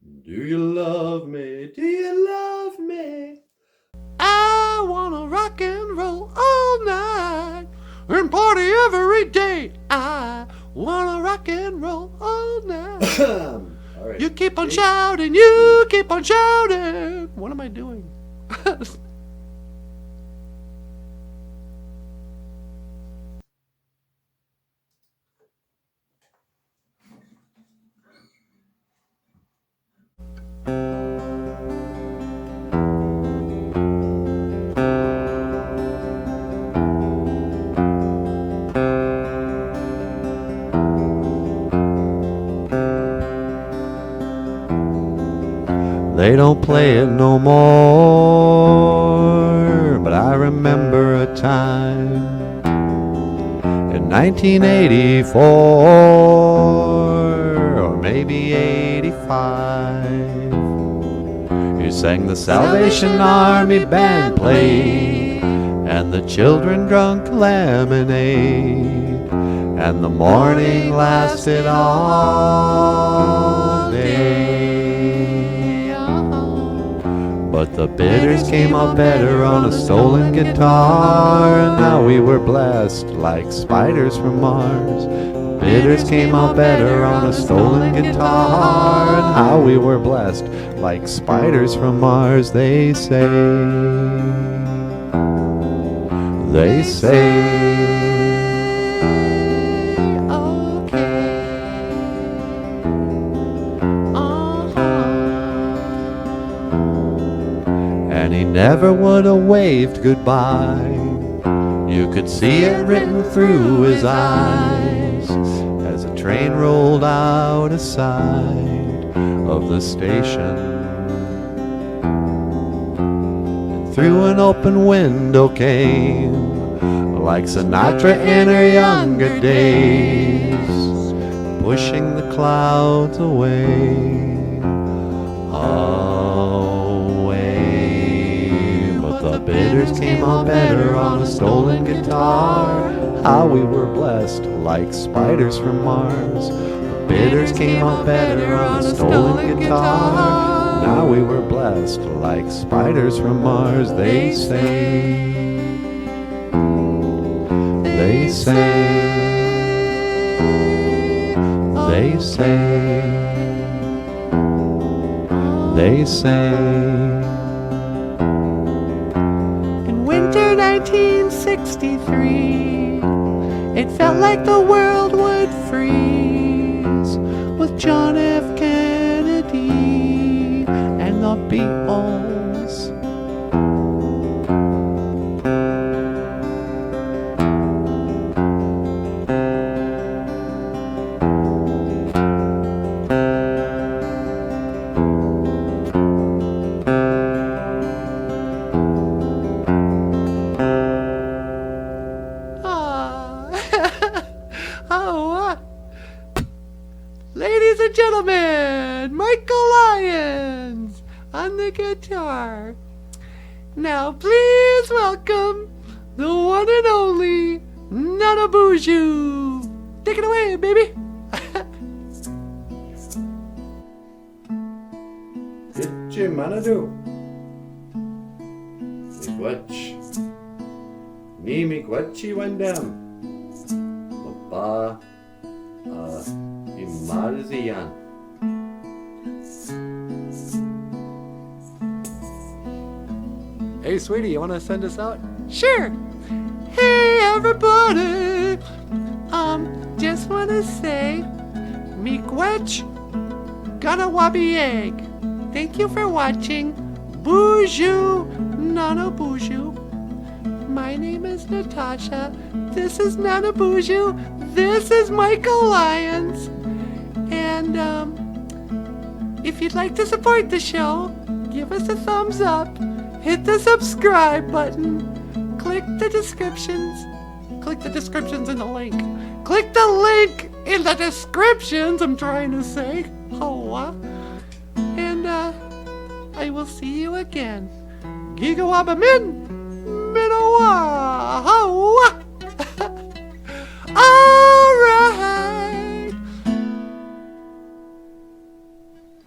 Do you love me? Do you love me? I wanna rock and roll all night and party every day. I wanna rock and roll all night. All right. You keep on shouting, you keep on shouting. What am I doing? They don't play it no more, but I remember a time in 1984 or maybe 85. You sang the Salvation Army band played, and the children drunk lemonade, and the morning lasted all day. But the bitters came out better on a stolen guitar, and now we were blessed like spiders from Mars. Bitters came out better on a stolen guitar, and how we were blessed like spiders from Mars. They say, they say. And he never would have waved goodbye. You could see it written through his eyes as a train rolled out a side of the station. And through an open window came, like Sinatra in her younger days, pushing the clouds away. The bitters came out better on a stolen guitar. How we were blessed like spiders from Mars. The bitters came out better on a stolen guitar. Now we were blessed like spiders from Mars. They say, they say, they say, they say. 1963, it felt like the world would freeze with John F. Kennedy and the Beatles. Ladies and gentlemen, Michael Lyons on the guitar. Now please welcome the one and only NANABOOZHOO. Take it away, baby. Itchy manado. Miigwatch. Ni miigwatchi wandam. Papa. Imalzian. Hey, sweetie, you want to send us out? Sure. Hey, everybody. Just want to say, miigwetch, ganawabi egg. Thank you for watching BOOZHOO, NANABOOZHOO. My name is Natasha. This is NANABOOZHOO. This is Michael Lyons. And if you'd like to support the show, give us a thumbs up, hit the subscribe button, click the descriptions in the link. Click the link in the descriptions, I'm trying to say. And I will see you again. GOFUNDME. Minawa.